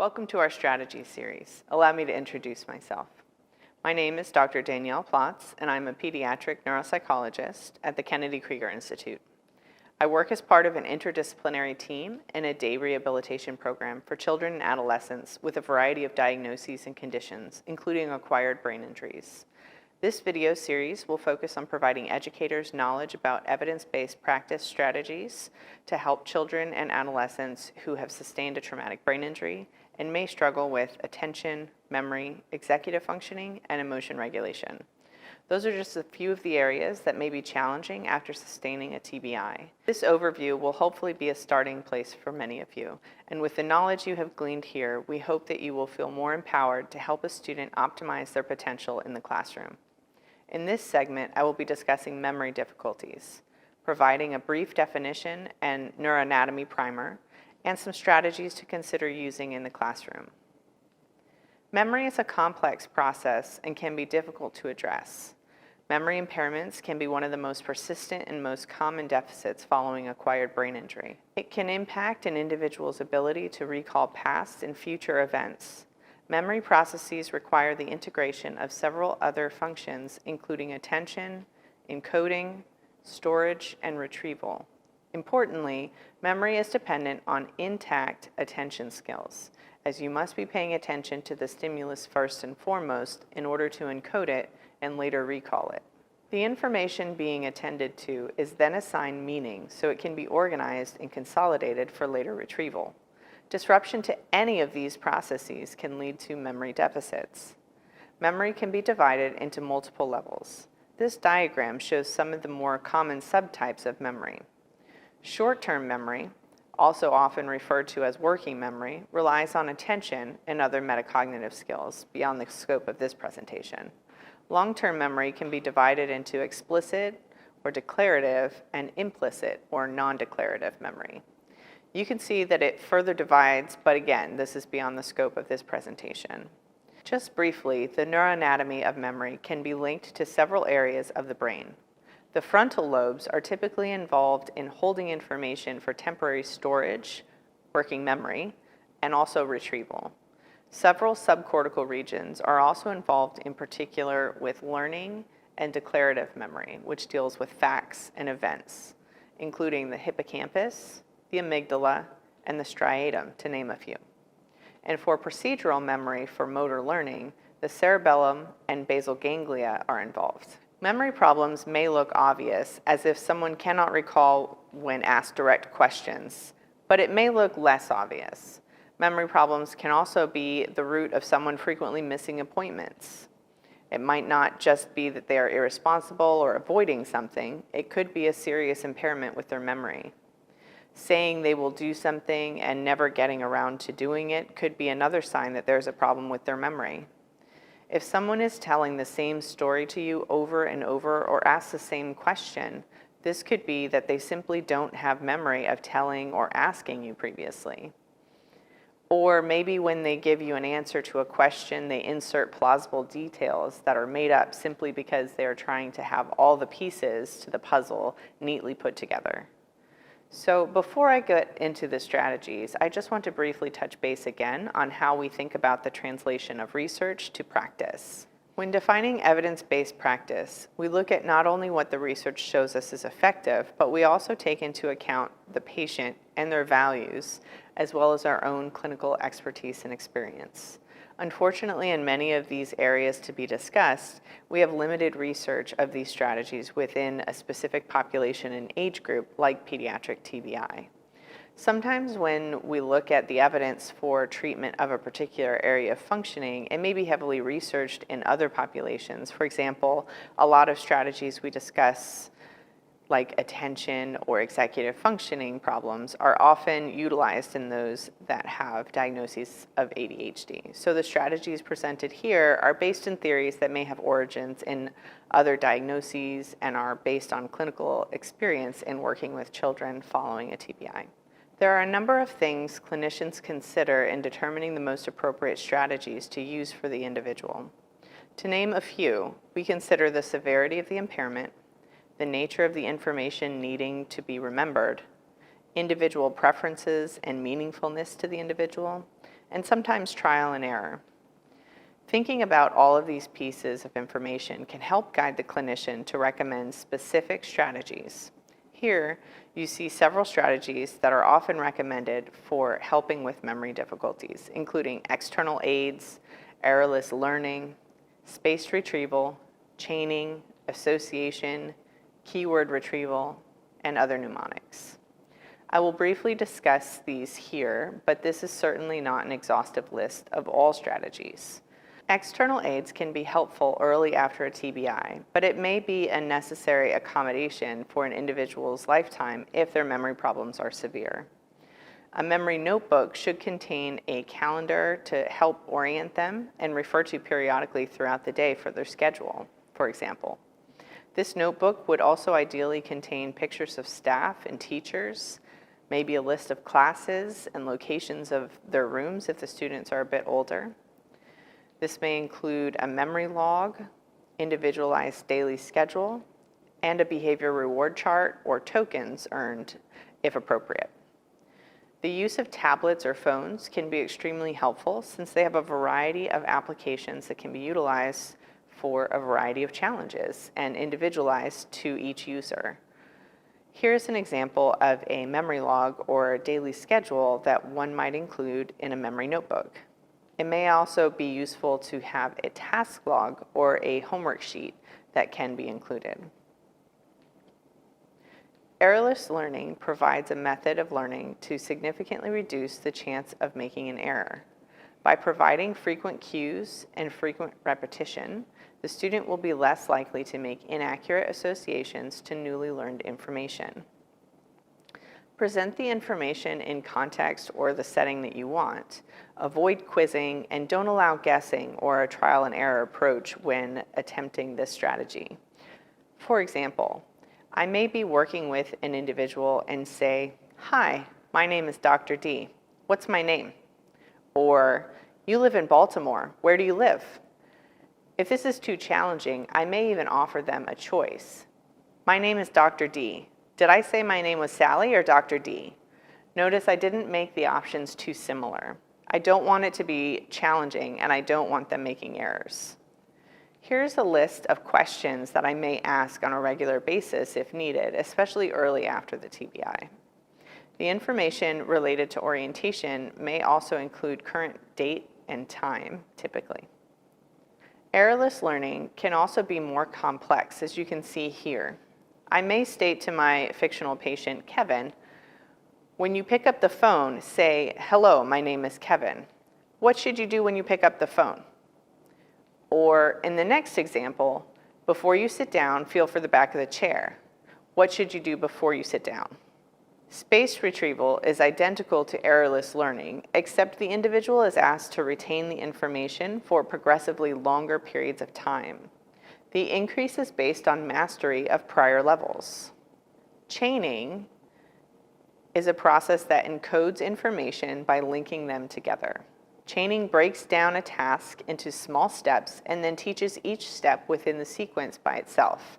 Welcome to our strategy series. Allow me to introduce myself. My name is Dr. Danielle Plotz, and I'm a pediatric neuropsychologist at the Kennedy Krieger Institute. I work as part of an interdisciplinary team in a day rehabilitation program for children and adolescents with a variety of diagnoses and conditions, including acquired brain injuries. This video series will focus on providing educators knowledge about evidence-based practice strategies to help children and adolescents who have sustained a traumatic brain injury and may struggle with attention, memory, executive functioning, and emotion regulation. Those are just a few of the areas that may be challenging after sustaining a TBI. This overview will hopefully be a starting place for many of you, and with the knowledge you have gleaned here, we hope that you will feel more empowered to help a student optimize their potential in the classroom. In this segment, I will be discussing memory difficulties, providing a brief definition and neuroanatomy primer, and some strategies to consider using in the classroom. Memory is a complex process and can be difficult to address. Memory impairments can be one of the most persistent and most common deficits following acquired brain injury. It can impact an individual's ability to recall past and future events. Memory processes require the integration of several other functions, including attention, encoding, storage, and retrieval. Importantly, memory is dependent on intact attention skills, as you must be paying attention to the stimulus first and foremost in order to encode it and later recall it. The information being attended to is then assigned meaning so it can be organized and consolidated for later retrieval. Disruption to any of these processes can lead to memory deficits. Memory can be divided into multiple levels. This diagram shows some of the more common subtypes of memory. Short-term memory, also often referred to as working memory, relies on attention and other metacognitive skills beyond the scope of this presentation. Long-term memory can be divided into explicit or declarative and implicit or non-declarative memory. You can see that it further divides, but again, this is beyond the scope of this presentation. Just briefly, the neuroanatomy of memory can be linked to several areas of the brain. The frontal lobes are typically involved in holding information for temporary storage, working memory, and also retrieval. Several subcortical regions are also involved in particular with learning and declarative memory, which deals with facts and events, including the hippocampus, the amygdala, and the striatum, to name a few. And for procedural memory for motor learning, the cerebellum and basal ganglia are involved. Memory problems may look obvious, as if someone cannot recall when asked direct questions, but it may look less obvious. Memory problems can also be the root of someone frequently missing appointments. It might not just be that they are irresponsible or avoiding something. It could be a serious impairment with their memory. Saying they will do something and never getting around to doing it could be another sign that there's a problem with their memory. If someone is telling the same story to you over and over or asks the same question, this could be that they simply don't have memory of telling or asking you previously. Or maybe when they give you an answer to a question, they insert plausible details that are made up simply because they are trying to have all the pieces to the puzzle neatly put together. So before I get into the strategies, I just want to briefly touch base again on how we think about the translation of research to practice. When defining evidence-based practice, we look at not only what the research shows us is effective, but we also take into account the patient and their values, as well as our own clinical expertise and experience. Unfortunately, in many of these areas to be discussed, we have limited research of these strategies within a specific population and age group like pediatric TBI. Sometimes when we look at the evidence for treatment of a particular area of functioning, it may be heavily researched in other populations. For example, a lot of strategies we discuss, like attention or executive functioning problems, are often utilized in those that have diagnoses of ADHD. So the strategies presented here are based in theories that may have origins in other diagnoses and are based on clinical experience in working with children following a TBI. There are a number of things clinicians consider in determining the most appropriate strategies to use for the individual. To name a few, we consider the severity of the impairment, the nature of the information needing to be remembered, individual preferences and meaningfulness to the individual, and sometimes trial and error. Thinking about all of these pieces of information can help guide the clinician to recommend specific strategies. Here, you see several strategies that are often recommended for helping with memory difficulties, including external aids, errorless learning, spaced retrieval, chaining, association, keyword retrieval, and other mnemonics. I will briefly discuss these here, but this is certainly not an exhaustive list of all strategies. External aids can be helpful early after a TBI, but it may be a necessary accommodation for an individual's lifetime if their memory problems are severe. A memory notebook should contain a calendar to help orient them and refer to periodically throughout the day for their schedule, for example. This notebook would also ideally contain pictures of staff and teachers, maybe a list of classes and locations of their rooms if the students are a bit older. This may include a memory log, individualized daily schedule, and a behavior reward chart or tokens earned if appropriate. The use of tablets or phones can be extremely helpful since they have a variety of applications that can be utilized for a variety of challenges and individualized to each user. Here's an example of a memory log or a daily schedule that one might include in a memory notebook. It may also be useful to have a task log or a homework sheet that can be included. Errorless learning provides a method of learning to significantly reduce the chance of making an error. By providing frequent cues and frequent repetition, the student will be less likely to make inaccurate associations to newly learned information. Present the information in context or the setting that you want. Avoid quizzing and don't allow guessing or a trial and error approach when attempting this strategy. For example, I may be working with an individual and say, "Hi, my name is Dr. D. What's my name?" Or, "You live in Baltimore. Where do you live?" If this is too challenging, I may even offer them a choice. "My name is Dr. D. Did I say my name was Sally or Dr. D?" Notice I didn't make the options too similar. I don't want it to be challenging and I don't want them making errors. Here's a list of questions that I may ask on a regular basis if needed, especially early after the TBI. The information related to orientation may also include current date and time, typically. Errorless learning can also be more complex, as you can see here. I may state to my fictional patient, Kevin, "When you pick up the phone, say, 'Hello, my name is Kevin.' What should you do when you pick up the phone?" Or in the next example, "Before you sit down, feel for the back of the chair. What should you do before you sit down?" Spaced retrieval is identical to errorless learning, except the individual is asked to retain the information for progressively longer periods of time. The increase is based on mastery of prior levels. Chaining is a process that encodes information by linking them together. Chaining breaks down a task into small steps and then teaches each step within the sequence by itself.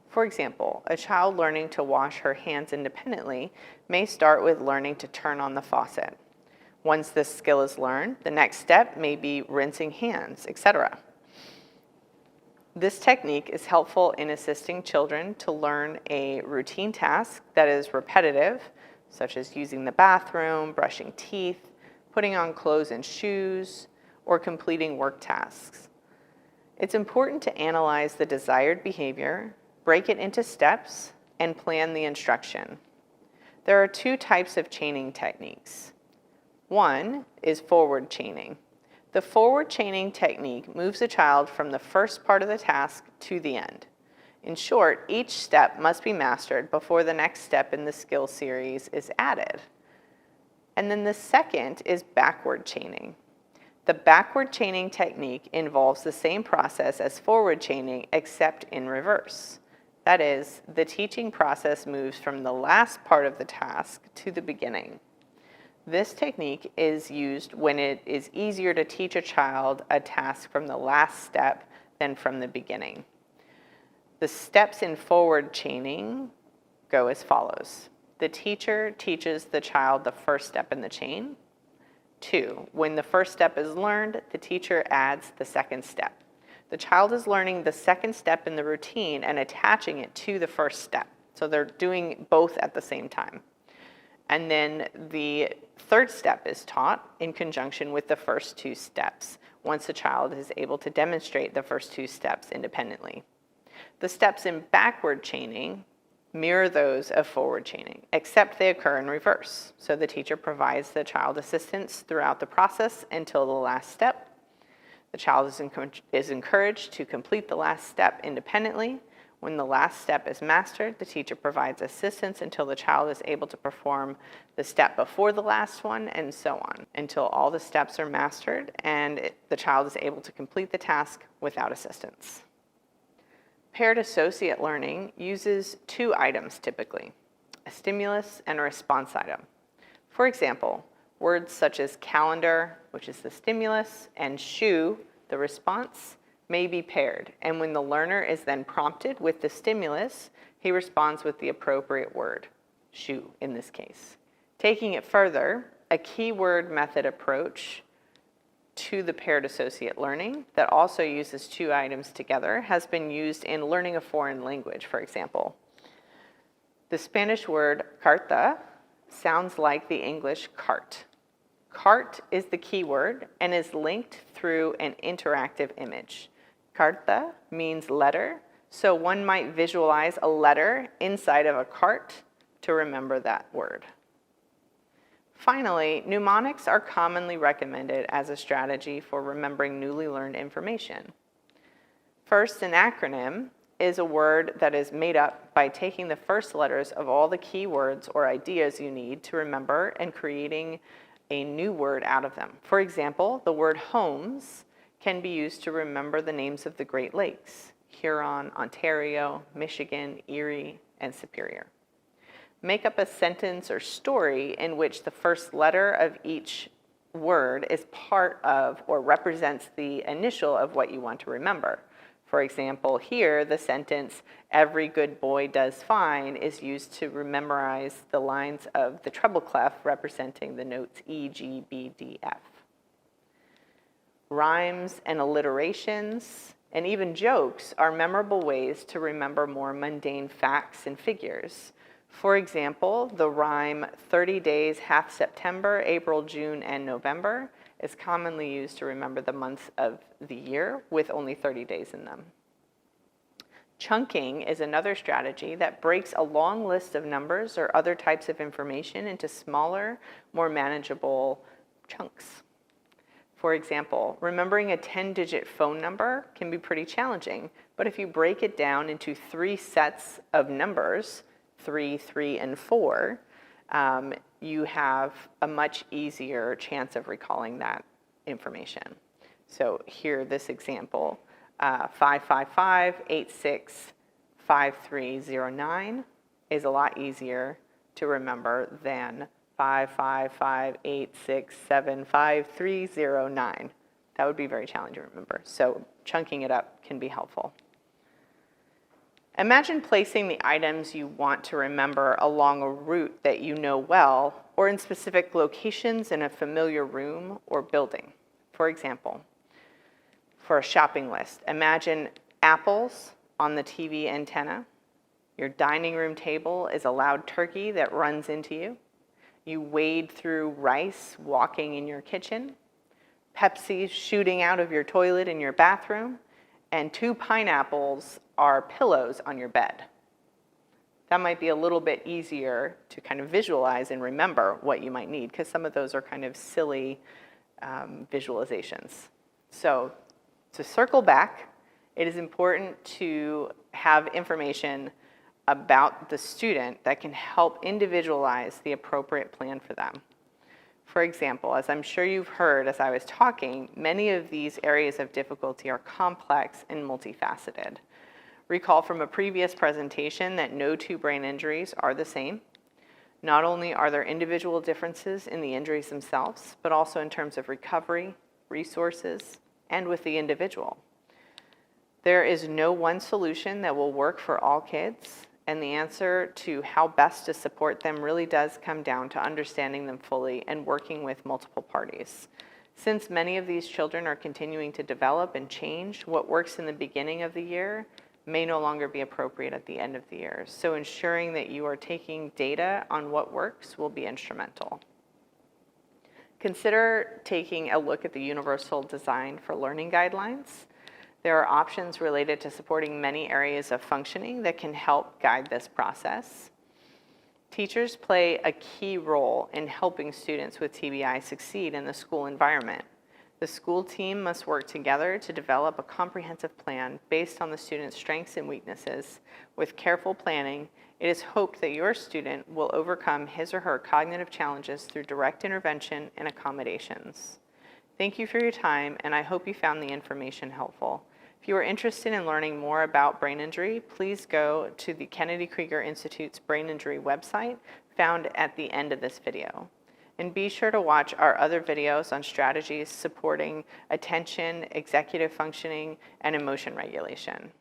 For example, a child learning to wash her hands independently may start with learning to turn on the faucet. Once this skill is learned, the next step may be rinsing hands, etc. This technique is helpful in assisting children to learn a routine task that is repetitive, such as using the bathroom, brushing teeth, putting on clothes and shoes, or completing work tasks. It's important to analyze the desired behavior, break it into steps, and plan the instruction. There are two types of chaining techniques. One is forward chaining. The forward chaining technique moves a child from the first part of the task to the end. In short, each step must be mastered before the next step in the skill series is added. And then the second is backward chaining. The backward chaining technique involves the same process as forward chaining, except in reverse. That is, the teaching process moves from the last part of the task to the beginning. This technique is used when it is easier to teach a child a task from the last step than from the beginning. The steps in forward chaining go as follows. The teacher teaches the child the first step in the chain, 2. When the first step is learned, the teacher adds the second step. The child is learning the second step in the routine and attaching it to the first step. So they're doing both at the same time. And then the third step is taught in conjunction with the first 2 steps, once the child is able to demonstrate the first 2 steps independently. The steps in backward chaining mirror those of forward chaining, except they occur in reverse. So the teacher provides the child assistance throughout the process until the last step. The child is encouraged to complete the last step independently. When the last step is mastered, the teacher provides assistance until the child is able to perform the step before the last one, and so on, until all the steps are mastered and the child is able to complete the task without assistance. Paired associate learning uses 2 items typically, a stimulus and a response item. For example, words such as calendar, which is the stimulus, and shoe, the response, may be paired, and when the learner is then prompted with the stimulus, he responds with the appropriate word, shoe in this case. Taking it further, a keyword method approach to the paired associate learning that also uses 2 items together has been used in learning a foreign language, for example. The Spanish word carta sounds like the English cart. Cart is the keyword and is linked through an interactive image. Carta means letter, so one might visualize a letter inside of a cart to remember that word. Finally, mnemonics are commonly recommended as a strategy for remembering newly learned information. First, an acronym is a word that is made up by taking the first letters of all the key words or ideas you need to remember and creating a new word out of them. For example, the word homes can be used to remember the names of the Great Lakes, Huron, Ontario, Michigan, Erie, and Superior. Make up a sentence or story in which the first letter of each word is part of or represents the initial of what you want to remember. For example, here, the sentence, "Every good boy does fine," is used to memorize the lines of the treble clef representing the notes E, G, B, D, F. Rhymes and alliterations and even jokes are memorable ways to remember more mundane facts and figures. For example, the rhyme 30 days, half September, April, June, and November is commonly used to remember the months of the year with only 30 days in them. Chunking is another strategy that breaks a long list of numbers or other types of information into smaller, more manageable chunks. For example, remembering a 10-digit phone number can be pretty challenging, but if you break it down into 3 sets of numbers, 3, 3, and 4, you have a much easier chance of recalling that information. So here, this example, 555-865309 is a lot easier to remember than 555-867-5309. That would be very challenging to remember. So chunking it up can be helpful. Imagine placing the items you want to remember along a route that you know well or in specific locations in a familiar room or building. For example, for a shopping list, imagine apples on the TV antenna. Your dining room table is a loud turkey that runs into you. You wade through rice walking in your kitchen, Pepsi shooting out of your toilet in your bathroom, and 2 pineapples are pillows on your bed. That might be a little bit easier to kind of visualize and remember what you might need, because some of those are kind of silly visualizations. So to circle back, it is important to have information about the student that can help individualize the appropriate plan for them. For example, as I'm sure you've heard as I was talking, many of these areas of difficulty are complex and multifaceted. Recall from a previous presentation that no 2 brain injuries are the same. Not only are there individual differences in the injuries themselves, but also in terms of recovery, resources, and with the individual. There is no one solution that will work for all kids, And the answer to how best to support them really does come down to understanding them fully and working with multiple parties. Since many of these children are continuing to develop and change, what works in the beginning of the year may no longer be appropriate at the end of the year. So ensuring that you are taking data on what works will be instrumental. Consider taking a look at the Universal Design for Learning Guidelines. There are options related to supporting many areas of functioning that can help guide this process. Teachers play a key role in helping students with TBI succeed in the school environment. The school team must work together to develop a comprehensive plan based on the student's strengths and weaknesses. With careful planning, it is hoped that your student will overcome his or her cognitive challenges through direct intervention and accommodations. Thank you for your time, and I hope you found the information helpful. If you are interested in learning more about brain injury, please go to the Kennedy Krieger Institute's brain injury website found at the end of this video. And be sure to watch our other videos on strategies supporting attention, executive functioning, and emotion regulation.